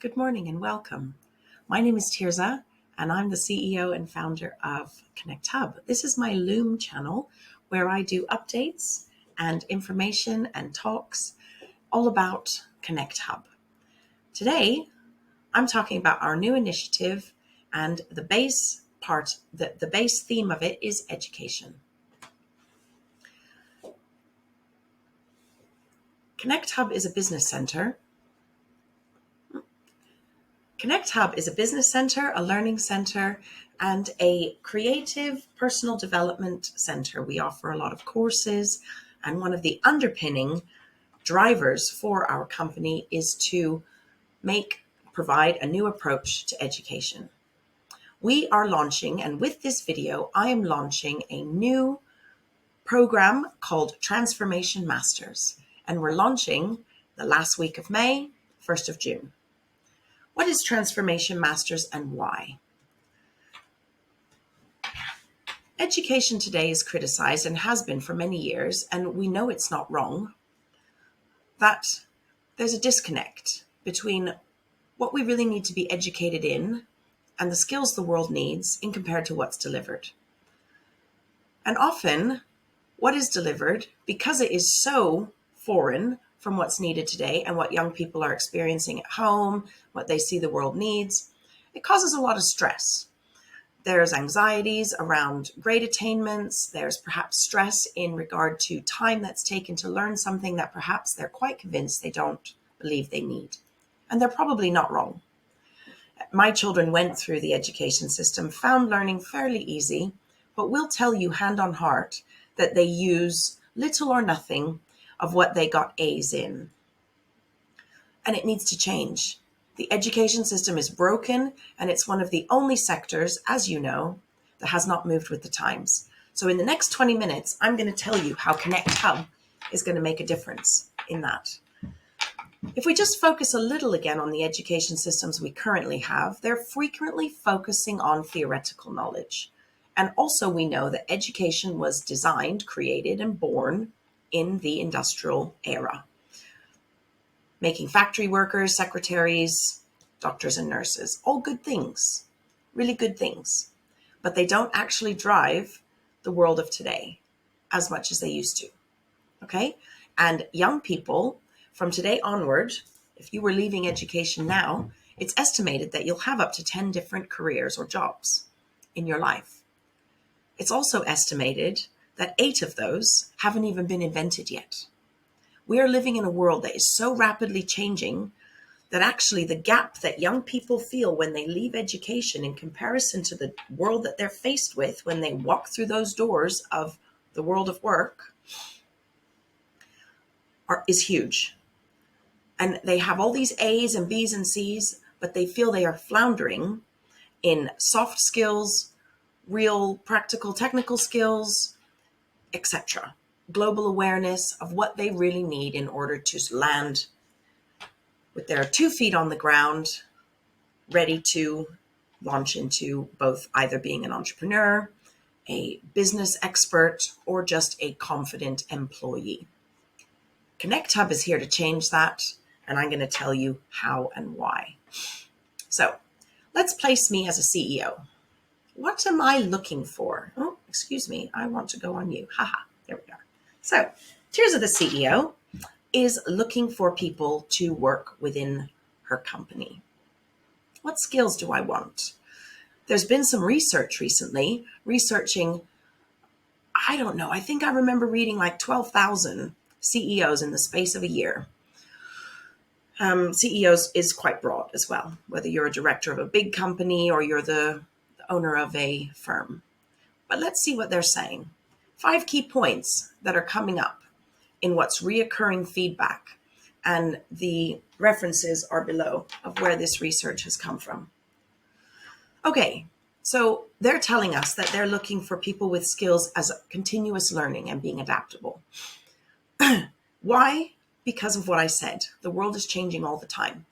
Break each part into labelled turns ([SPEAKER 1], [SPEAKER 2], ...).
[SPEAKER 1] Good morning and welcome. My name is Tirza and I'm the CEO and founder of Connect Hub. This is my Loom channel where I do updates and information and talks all about Connect Hub. Today, I'm talking about our new initiative, and the base theme of it is education. Connect Hub is a business center. Connect Hub is a business center, a learning center, and a creative personal development center. We offer a lot of courses, and one of the underpinning drivers for our company is to provide a new approach to education. We are launching, and with this video, I am launching a new program called Transformation Masters, and we're launching the last week of May, 1st of June. What is Transformation Masters and why? Education today is criticized and has been for many years, and we know it's not wrong, that there's a disconnect between what we really need to be educated in and the skills the world needs in compared to what's delivered. And often, what is delivered, because it is so foreign from what's needed today and what young people are experiencing at home, what they see the world needs, it causes a lot of stress. There's anxieties around grade attainments. There's perhaps stress in regard to time that's taken to learn something that perhaps they're quite convinced they don't believe they need. And they're probably not wrong. My children went through the education system, found learning fairly easy, but will tell you hand on heart that they use little or nothing of what they got A's in. And it needs to change. The education system is broken, and it's one of the only sectors, as you know, that has not moved with the times. So in the next 20 minutes, I'm going to tell you how Connect Hub is going to make a difference in that. If we just focus a little again on the education systems we currently have, they're frequently focusing on theoretical knowledge. And also we know that education was designed, created, and born in the industrial era, making factory workers, secretaries, doctors, and nurses. All good things, really good things. But they don't actually drive the world of today as much as they used to, okay? And young people, from today onward, if you were leaving education now, it's estimated that you'll have up to 10 different careers or jobs in your life. It's also estimated that 8 of those haven't even been invented yet. We are living in a world that is so rapidly changing that actually the gap that young people feel when they leave education in comparison to the world that they're faced with when they walk through those doors of the world of work is huge. And they have all these A's and B's and C's, but they feel they are floundering in soft skills, real practical technical skills, etc. Global awareness of what they really need in order to land with their 2 feet on the ground, ready to launch into both either being an entrepreneur, a business expert, or just a confident employee. Connect Hub is here to change that, and I'm going to tell you how and why. So let's place me as a CEO. What am I looking for? Oh, excuse me. I want to go on you. Haha. There we go. So Tirza, the CEO, is looking for people to work within her company. What skills do I want? There's been some research recently, researching, I don't know, I think I remember reading like 12,000 CEOs in the space of a year. CEOs is quite broad as well, whether you're a director of a big company or you're the owner of a firm. But let's see what they're saying. 5 key points that are coming up in what's reoccurring feedback, and the references are below of where this research has come from. Okay, so they're telling us that they're looking for people with skills as continuous learning and being adaptable. Why? Because of what I said. The world is changing all the time.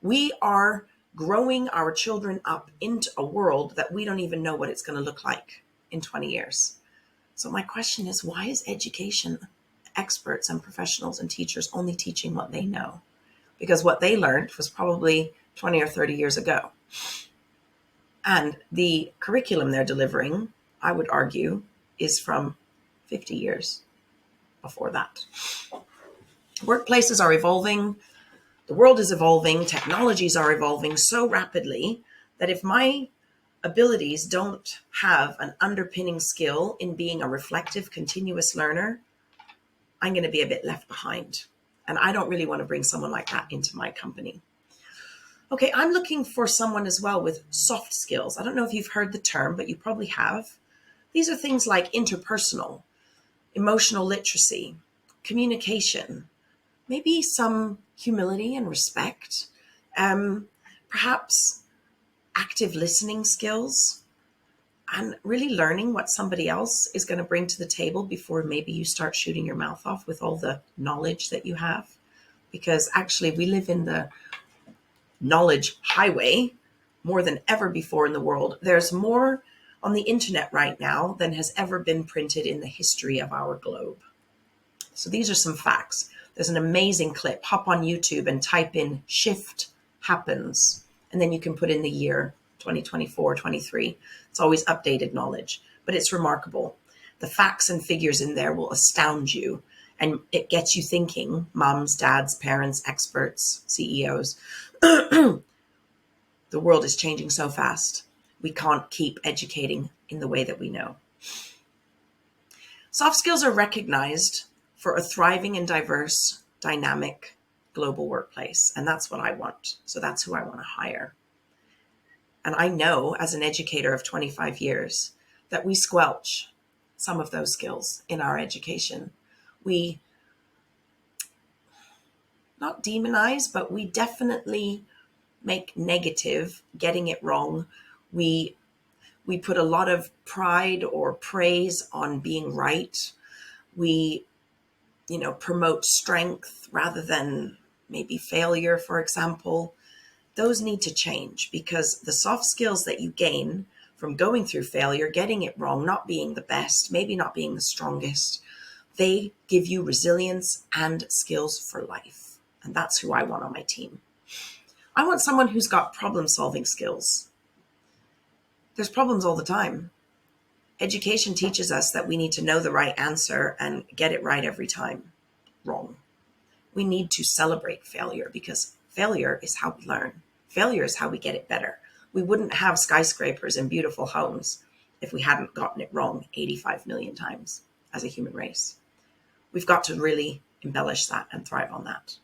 [SPEAKER 1] We are growing our children up into a world that we don't even know what it's going to look like in 20 years. So my question is, why is education experts and professionals and teachers only teaching what they know? Because what they learned was probably 20 or 30 years ago. And the curriculum they're delivering, I would argue, is from 50 years before that. Workplaces are evolving. The world is evolving. Technologies are evolving so rapidly that if my abilities don't have an underpinning skill in being a reflective, continuous learner, I'm going to be a bit left behind. And I don't really want to bring someone like that into my company. Okay, I'm looking for someone as well with soft skills. I don't know if you've heard the term, but you probably have. These are things like interpersonal, emotional literacy, communication, maybe some humility and respect, perhaps active listening skills, and really learning what somebody else is going to bring to the table before maybe you start shooting your mouth off with all the knowledge that you have. Because actually we live in the knowledge highway more than ever before in the world. There's more on the internet right now than has ever been printed in the history of our globe. So these are some facts. There's an amazing clip. Hop on YouTube and type in shift happens. And then you can put in the year 2024, 23. It's always updated knowledge, but it's remarkable. The facts and figures in there will astound you. And it gets you thinking, moms, dads, parents, experts, CEOs. The world is changing so fast. We can't keep educating in the way that we know. Soft skills are recognized for a thriving and diverse, dynamic global workplace. And that's what I want. So that's who I want to hire. And I know as an educator of 25 years that we squelch some of those skills in our education. We not demonize, but we definitely make negative getting it wrong. We put a lot of pride or praise on being right. We promote strength rather than maybe failure, for example. Those need to change because the soft skills that you gain from going through failure, getting it wrong, not being the best, maybe not being the strongest, they give you resilience and skills for life. And that's who I want on my team. I want someone who's got problem-solving skills. There's problems all the time. Education teaches us that we need to know the right answer and get it right every time. Wrong. We need to celebrate failure because failure is how we learn. Failure is how we get it better. We wouldn't have skyscrapers and beautiful homes if we hadn't gotten it wrong 85 million times as a human race. We've got to really embellish that and thrive on that.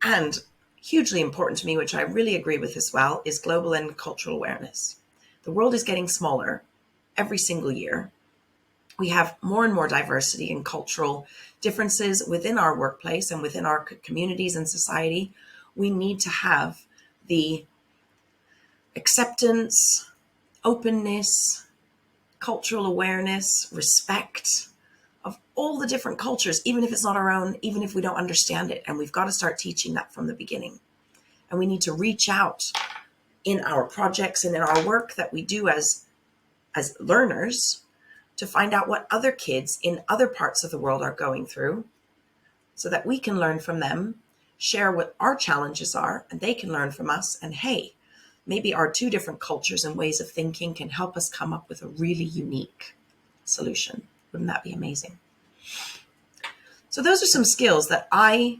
[SPEAKER 1] And hugely important to me, which I really agree with as well, is global and cultural awareness. The world is getting smaller every single year. We have more and more diversity and cultural differences within our workplace and within our communities and society. We need to have the acceptance, openness, cultural awareness, respect of all the different cultures, even if it's not our own, even if we don't understand it. And we've got to start teaching that from the beginning. And we need to reach out in our projects and in our work that we do as learners to find out what other kids in other parts of the world are going through so that we can learn from them, share what our challenges are, and they can learn from us. And hey, maybe our two different cultures and ways of thinking can help us come up with a really unique solution. Wouldn't that be amazing? So those are some skills that I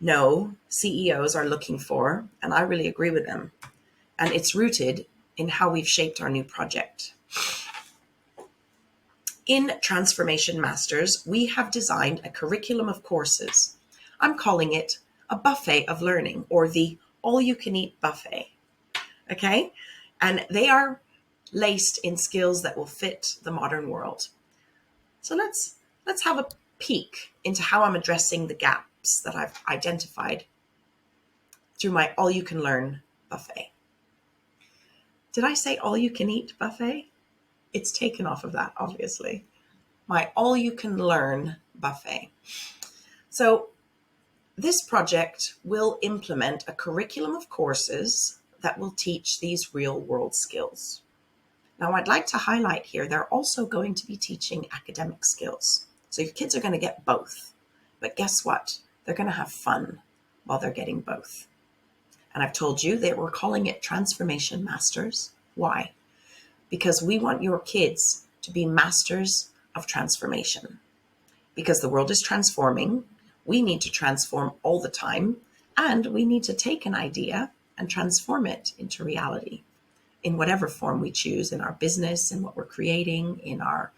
[SPEAKER 1] know CEOs are looking for, and I really agree with them. And it's rooted in how we've shaped our new project. In Transformation Masters, we have designed a curriculum of courses. I'm calling it a buffet of learning, or the all-you-can-eat buffet. Okay? And they are laced in skills that will fit the modern world. So let's have a peek into how I'm addressing the gaps that I've identified through my all-you-can-learn buffet. Did I say all-you-can-eat buffet? It's taken off of that, obviously. My all-you-can-learn buffet. So this project will implement a curriculum of courses that will teach these real-world skills. Now, I'd like to highlight here, they're also going to be teaching academic skills. So your kids are going to get both. But guess what? They're going to have fun while they're getting both. And I've told you that we're calling it Transformation Masters. Why? Because we want your kids to be masters of transformation. Because the world is transforming, we need to transform all the time, and we need to take an idea and transform it into reality in whatever form we choose, in our business, in what we're creating, in our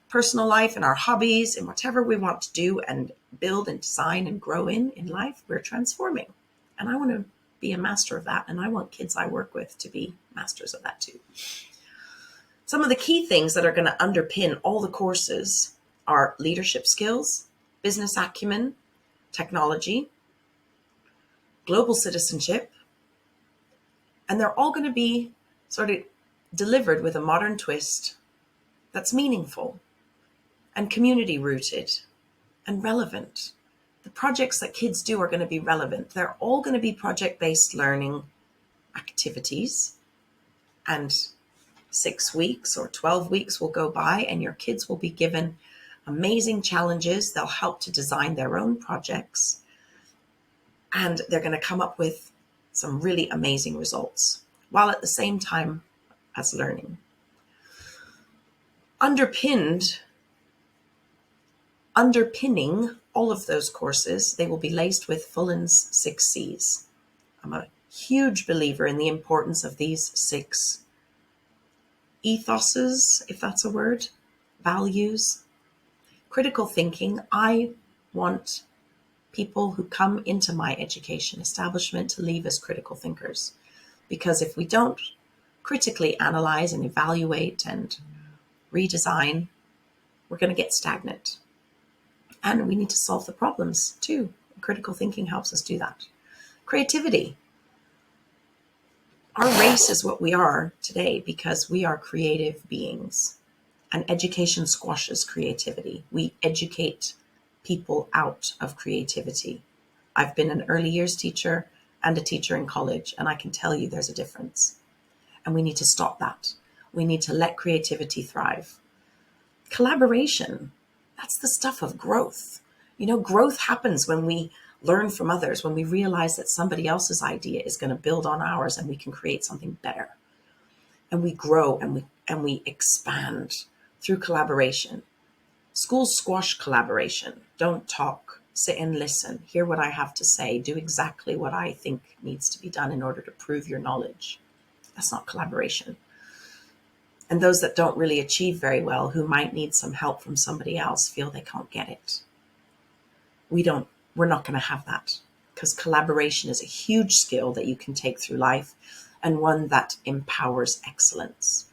[SPEAKER 1] personal life, in our hobbies, in whatever we want to do and build and design and grow in life, we're transforming. And I want to be a master of that. And I want kids I work with to be masters of that too. Some of the key things that are going to underpin all the courses are leadership skills, business acumen, technology, global citizenship, and they're all going to be sort of delivered with a modern twist that's meaningful and community rooted and relevant. The projects that kids do are going to be relevant. They're all going to be project-based learning activities, and 6 weeks or 12 weeks will go by and your kids will be given amazing challenges. They'll help to design their own projects, and they're going to come up with some really amazing results while at the same time as learning. Underpinning all of those courses, they will be laced with Fullen's 6 C's. I'm a huge believer in the importance of these 6 ethoses, if that's a word, values. Critical thinking. I want people who come into my education establishment to leave as critical thinkers. Because if we don't critically analyze and evaluate and redesign, we're going to get stagnant. And we need to solve the problems too. Critical thinking helps us do that. Creativity. Our race is what we are today because we are creative beings. And education squashes creativity. We educate people out of creativity. I've been an early years teacher and a teacher in college, and I can tell you there's a difference. And we need to stop that. We need to let creativity thrive. Collaboration. That's the stuff of growth. Growth happens when we learn from others, when we realize that somebody else's idea is going to build on ours and we can create something better. And we grow and we expand through collaboration. Schools squash collaboration. Don't talk, sit and listen, hear what I have to say, do exactly what I think needs to be done in order to prove your knowledge. That's not collaboration. And those that don't really achieve very well, who might need some help from somebody else, feel they can't get it. We're not going to have that, because collaboration is a huge skill that you can take through life and one that empowers excellence.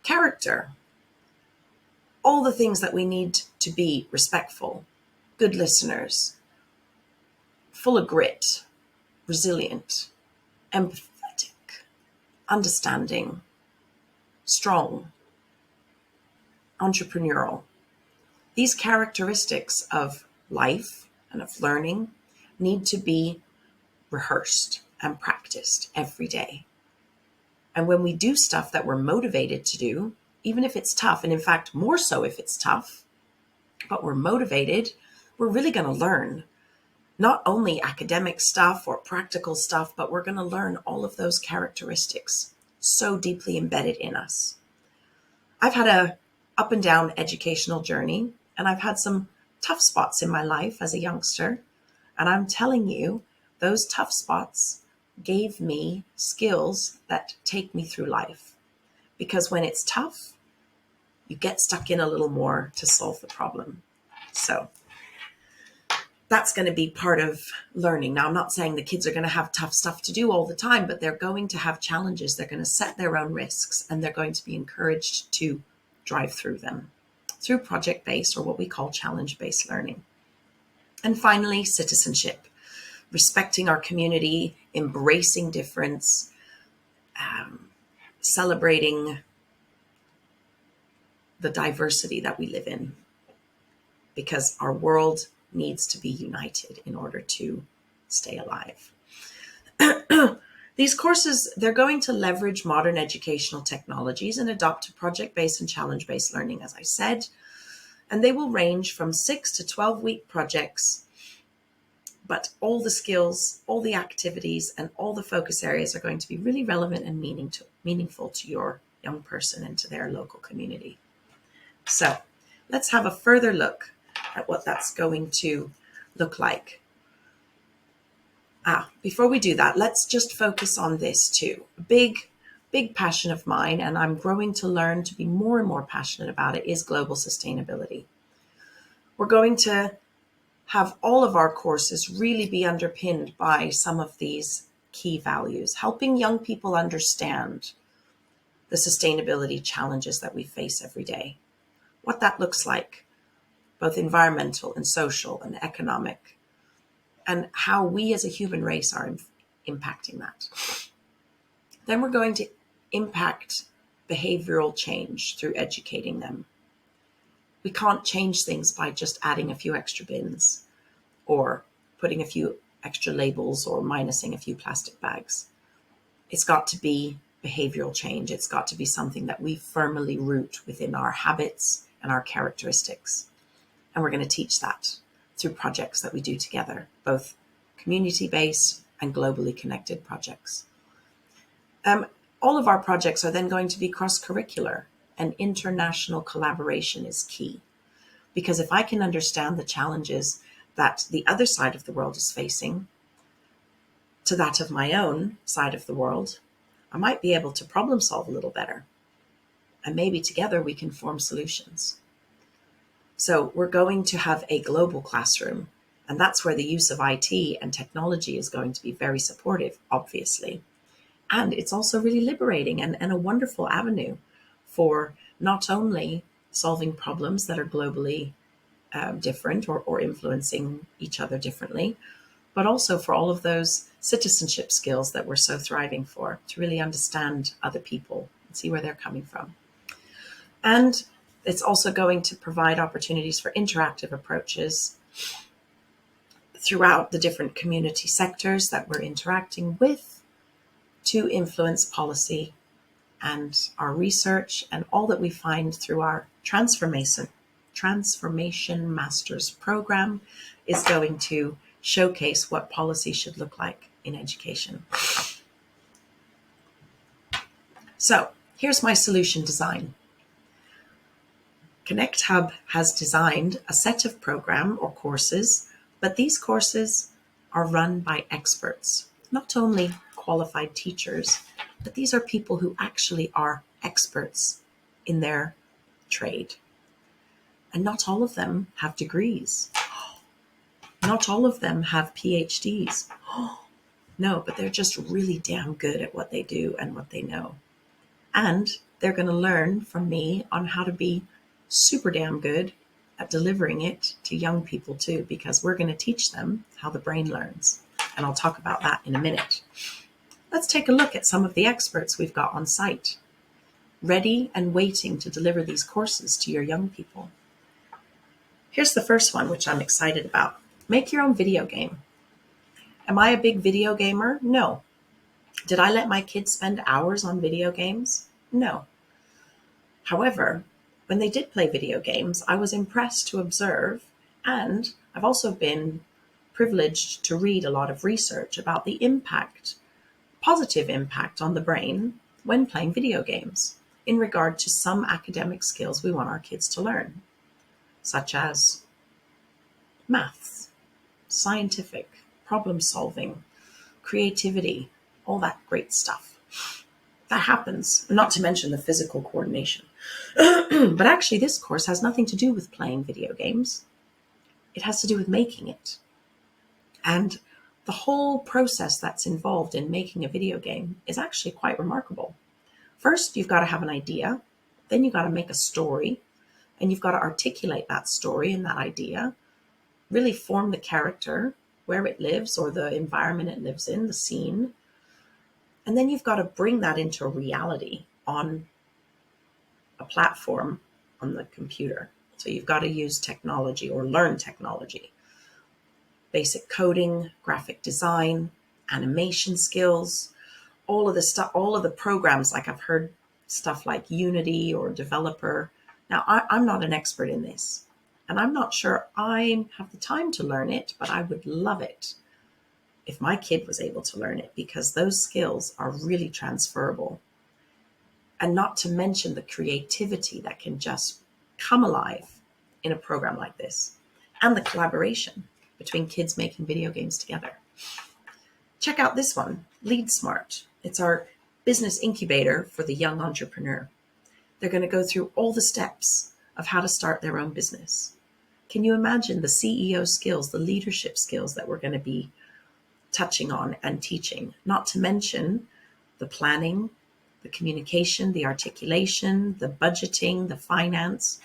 [SPEAKER 1] Character. All the things that we need to be: respectful, good listeners, full of grit, resilient, empathetic, understanding, strong, entrepreneurial. These characteristics of life and of learning need to be rehearsed and practiced every day. And when we do stuff that we're motivated to do, even if it's tough, and in fact, more so if it's tough, but we're motivated, we're really going to learn not only academic stuff or practical stuff, but we're going to learn all of those characteristics so deeply embedded in us. I've had a up and down educational journey, and I've had some tough spots in my life as a youngster. And I'm telling you, those tough spots gave me skills that take me through life. Because when it's tough, you get stuck in a little more to solve the problem. So that's going to be part of learning. Now, I'm not saying the kids are going to have tough stuff to do all the time, but they're going to have challenges. They're going to set their own risks, and they're going to be encouraged to drive through them through project-based, or what we call challenge-based learning. And finally, citizenship. Respecting our community, embracing difference, celebrating the diversity that we live in, because our world needs to be united in order to stay alive. These courses, they're going to leverage modern educational technologies and adopt project-based and challenge-based learning, as I said. And they will range from 6 to 12-week projects But all the skills, all the activities, and all the focus areas are going to be really relevant and meaningful to your young person and to their local community. So let's have a further look at what that's going to look like. Before we do that, let's just focus on this too. A big passion of mine, and I'm growing to learn to be more and more passionate about it, is global sustainability. We're going to have all of our courses really be underpinned by some of these key values, helping young people understand the sustainability challenges that we face every day, what that looks like, both environmental and social and economic, and how we as a human race are impacting that. Then we're going to impact behavioral change through educating them. We can't change things by just adding a few extra bins or putting a few extra labels or minusing a few plastic bags. It's got to be behavioral change. It's got to be something that we firmly root within our habits and our characteristics. And we're going to teach that through projects that we do together, both community-based and globally connected projects. All of our projects are then going to be cross-curricular, and international collaboration is key. Because if I can understand the challenges that the other side of the world is facing to that of my own side of the world, I might be able to problem solve a little better. And maybe together we can form solutions. So we're going to have a global classroom, and that's where the use of IT and technology is going to be very supportive, obviously. And it's also really liberating and a wonderful avenue for not only solving problems that are globally different or influencing each other differently, but also for all of those citizenship skills that we're so thriving for, to really understand other people and see where they're coming from. And it's also going to provide opportunities for interactive approaches throughout the different community sectors that we're interacting with to influence policy and our research, and all that we find through our transformation master's program is going to showcase what policy should look like in education. So here's my solution design. Connect Hub has designed a set of program or courses, but these courses are run by experts, not only qualified teachers, but these are people who actually are experts in their trade. And not all of them have degrees. Not all of them have PhDs. No, but they're just really damn good at what they do and what they know. And they're going to learn from me on how to be super damn good at delivering it to young people too, because we're going to teach them how the brain learns. And I'll talk about that in a minute. Let's take a look at some of the experts we've got on site, ready and waiting to deliver these courses to your young people. Here's the first one, which I'm excited about. Make your own video game. Am I a big video gamer? No. Did I let my kids spend hours on video games? No. However, when they did play video games, I was impressed to observe, and I've also been privileged to read a lot of research about the positive impact on the brain when playing video games in regard to some academic skills we want our kids to learn, such as maths, scientific, problem solving, creativity, all that great stuff. That happens, not to mention the physical coordination. But actually, this course has nothing to do with playing video games. It has to do with making it. And the whole process that's involved in making a video game is actually quite remarkable. First, you've got to have an idea. Then you've got to make a story. And you've got to articulate that story and that idea, really form the character, where it lives or the environment it lives in, the scene. And then you've got to bring that into reality on a platform on the computer. So you've got to use technology or learn technology. Basic coding, graphic design, animation skills, all of the stuff, all of the programs, like I've heard stuff like Unity or Developer. Now, I'm not an expert in this, And I'm not sure I have the time to learn it, but I would love it if my kid was able to learn it, because those skills are really transferable. And not to mention the creativity that can just come alive in a program like this, and the collaboration between kids making video games together. Check out this one, Lead Smart. It's our business incubator for the young entrepreneur. They're going to go through all the steps of how to start their own business. Can you imagine the CEO skills, the leadership skills that we're going to be touching on and teaching? Not to mention the planning, the communication, the articulation, the budgeting, the finance,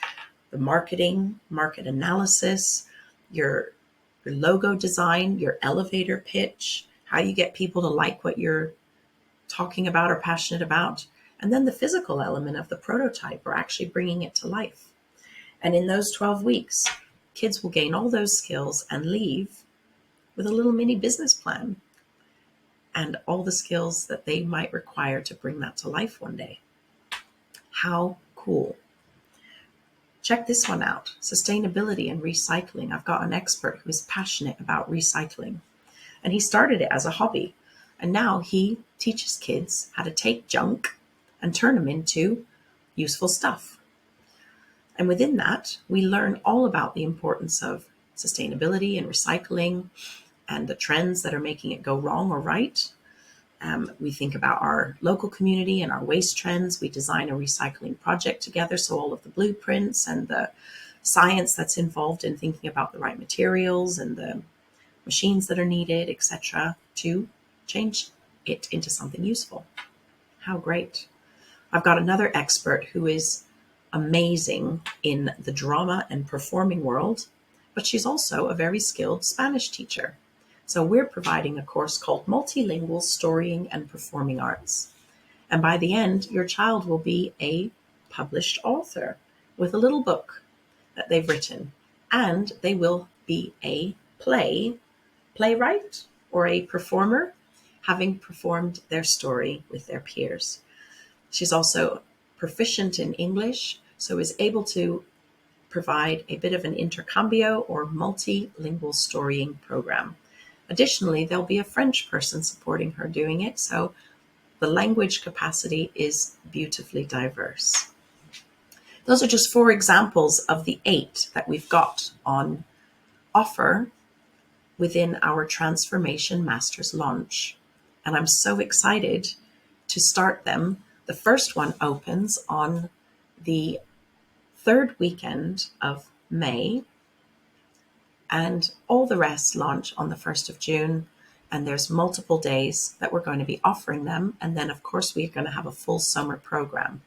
[SPEAKER 1] the marketing, market analysis, your logo design, your elevator pitch, how you get people to like what you're talking about or passionate about, and then the physical element of the prototype or actually bringing it to life. And in those 12 weeks, kids will gain all those skills and leave with a little mini business plan and all the skills that they might require to bring that to life one day. How cool. Check this one out, sustainability and recycling. I've got an expert who is passionate about recycling, and he started it as a hobby. And now he teaches kids how to take junk and turn them into useful stuff. And within that, we learn all about the importance of sustainability and recycling and the trends that are making it go wrong or right. We think about our local community and our waste trends. We design a recycling project together, so all of the blueprints and the science that's involved in thinking about the right materials and the machines that are needed, etc., to change it into something useful. How great. I've got another expert who is amazing in the drama and performing world, but she's also a very skilled Spanish teacher. So we're providing a course called Multilingual Storying and Performing Arts. And by the end, your child will be a published author with a little book that they've written. And they will be a playwright or a performer, having performed their story with their peers. She's also proficient in English, so is able to provide a bit of an intercambio or multilingual storying program. Additionally, there'll be a French person supporting her doing it, so the language capacity is beautifully diverse. Those are just 4 examples of the 8 that we've got on offer within our Transformation Masters launch. And I'm so excited to start them. The first one opens on the 3rd weekend of May, and all the rest launch on the 1st of June. And there's multiple days that we're going to be offering them. And then, of course, we're going to have a full summer program.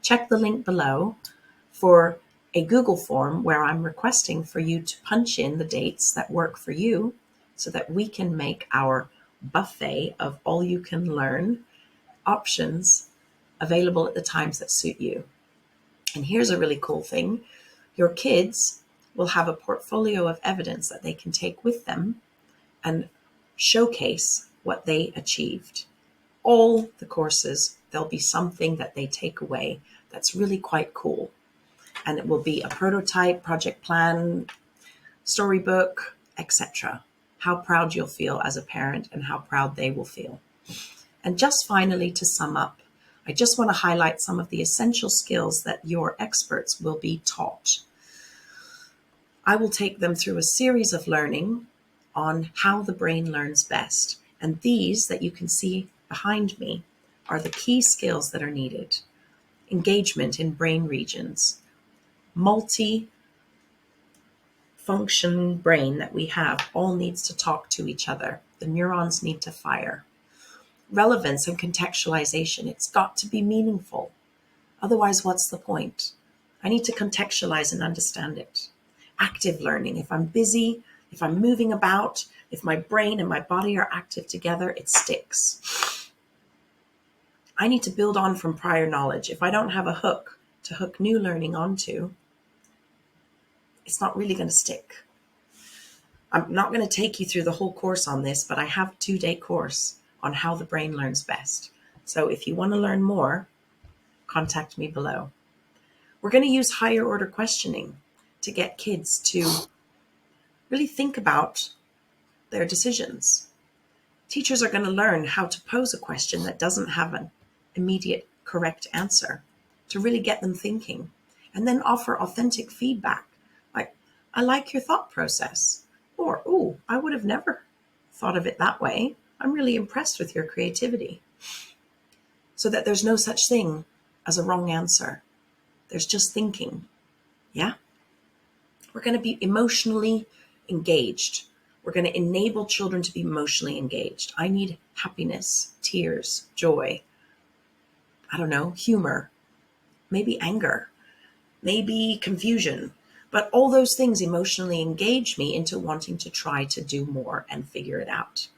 [SPEAKER 1] Check the link below for a Google form where I'm requesting for you to punch in the dates that work for you so that we can make our buffet of all you can learn options available at the times that suit you. And here's a really cool thing. Your kids will have a portfolio of evidence that they can take with them and showcase what they achieved. All the courses, there'll be something that they take away that's really quite cool. And it will be a prototype, project plan, storybook, etc. How proud you'll feel as a parent and how proud they will feel. And just finally, to sum up, I just want to highlight some of the essential skills that your experts will be taught. I will take them through a series of learning on how the brain learns best. And these that you can see behind me are the key skills that are needed. Engagement in brain regions, multi-function brain that we have all needs to talk to each other. The neurons need to fire. Relevance and contextualization, it's got to be meaningful. Otherwise, what's the point? I need to contextualize and understand it. Active learning, if I'm busy, if I'm moving about, if my brain and my body are active together, it sticks. I need to build on from prior knowledge. If I don't have a hook to hook new learning onto, it's not really going to stick. I'm not going to take you through the whole course on this, but I have a 2-day course on how the brain learns best. So if you want to learn more, contact me below. We're going to use higher order questioning to get kids to really think about their decisions. Teachers are going to learn how to pose a question that doesn't have an immediate correct answer to really get them thinking, and then offer authentic feedback like, I like your thought process, or, oh, I would have never thought of it that way. I'm really impressed with your creativity. So that there's no such thing as a wrong answer. There's just thinking. Yeah? We're going to be emotionally engaged. We're going to enable children to be emotionally engaged. I need happiness, tears, joy, I don't know, humor, maybe anger, maybe confusion. But all those things emotionally engage me into wanting to try to do more and figure it out.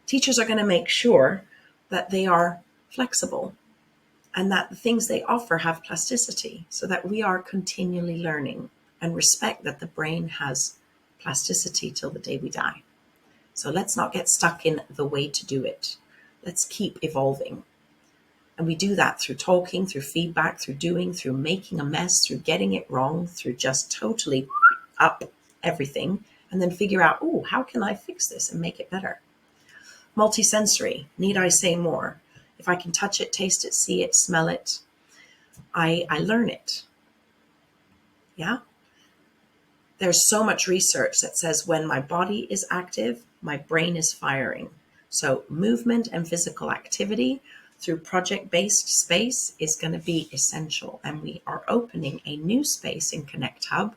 [SPEAKER 1] Teachers are going to make sure that they are flexible and that the things they offer have plasticity so that we are continually learning and respect that the brain has plasticity till the day we die. So let's not get stuck in the way to do it. Let's keep evolving. And we do that through talking, through feedback, through doing, through making a mess, through getting it wrong, through just totally up everything, and then figure out, oh, how can I fix this and make it better? Multisensory, need I say more? If I can touch it, taste it, see it, smell it, I learn it. Yeah? There's so much research that says when my body is active, my brain is firing. So movement and physical activity through project-based space is going to be essential. And we are opening a new space in Connect Hub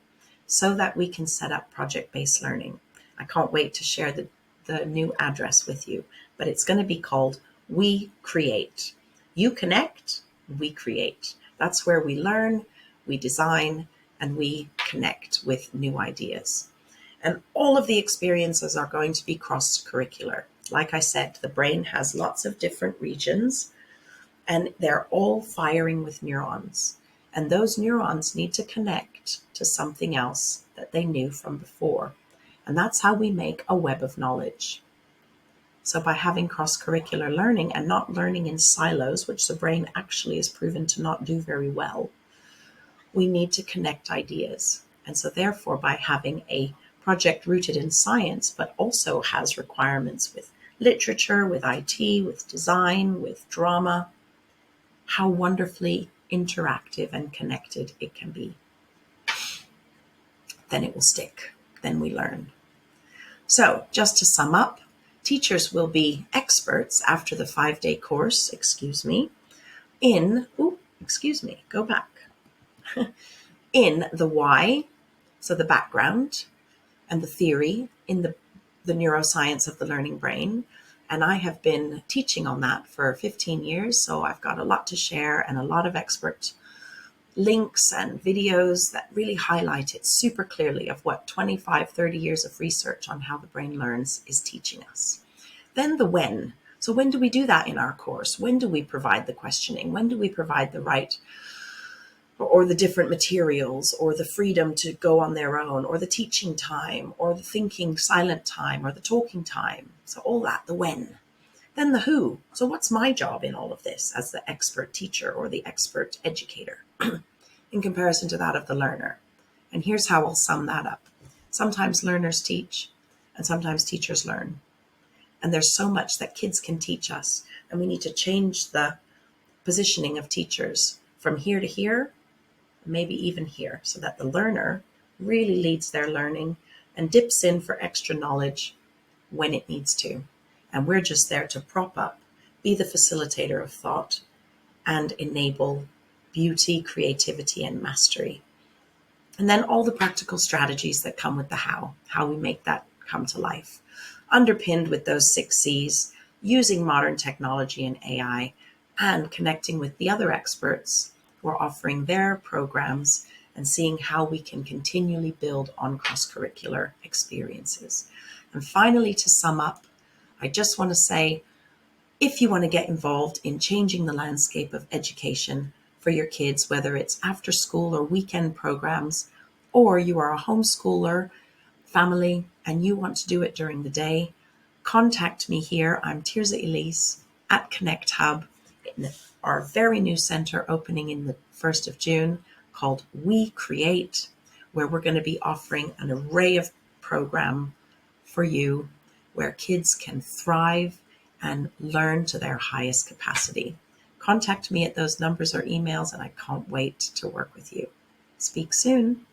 [SPEAKER 1] so that we can set up project-based learning. I can't wait to share the new address with you, but it's going to be called We Create. You connect, we create. That's where we learn, we design, and we connect with new ideas. And all of the experiences are going to be cross-curricular. Like I said, the brain has lots of different regions, and they're all firing with neurons. And those neurons need to connect to something else that they knew from before. And that's how we make a web of knowledge. So by having cross-curricular learning and not learning in silos, which the brain actually is proven to not do very well, we need to connect ideas. And so therefore, by having a project rooted in science, but also has requirements with literature, with IT, with design, with drama, how wonderfully interactive and connected it can be. Then it will stick. Then we learn. So just to sum up, teachers will be experts after the 5-day course, in the why, so the background and the theory in the neuroscience of the learning brain. And I have been teaching on that for 15 years, so I've got a lot to share and a lot of expert links and videos that really highlight it super clearly of what 25, 30 years of research on how the brain learns is teaching us. Then the when. So when do we do that in our course? When do we provide the questioning? When do we provide the right or the different materials or the freedom to go on their own or the teaching time or the thinking silent time or the talking time? So all that, the when. Then the who. So what's my job in all of this as the expert teacher or the expert educator in comparison to that of the learner? And here's how I'll sum that up. Sometimes learners teach and sometimes teachers learn. And there's so much that kids can teach us. And we need to change the positioning of teachers from here to here, maybe even here, so that the learner really leads their learning and dips in for extra knowledge when it needs to. And we're just there to prop up, be the facilitator of thought, and enable beauty, creativity, and mastery. And then all the practical strategies that come with the how we make that come to life, underpinned with those 6 C's, using modern technology and AI, and connecting with the other experts who are offering their programs and seeing how we can continually build on cross-curricular experiences. And finally, to sum up, I just want to say, if you want to get involved in changing the landscape of education for your kids, whether it's after school or weekend programs, or you are a homeschooler, family, and you want to do it during the day, contact me here. I'm Tirza Elise at Connect Hub in our very new center opening in the 1st of June called We Create. where we're going to be offering an array of program for you where kids can thrive and learn to their highest capacity. Contact me at those numbers or emails, and I can't wait to work with you. Speak soon.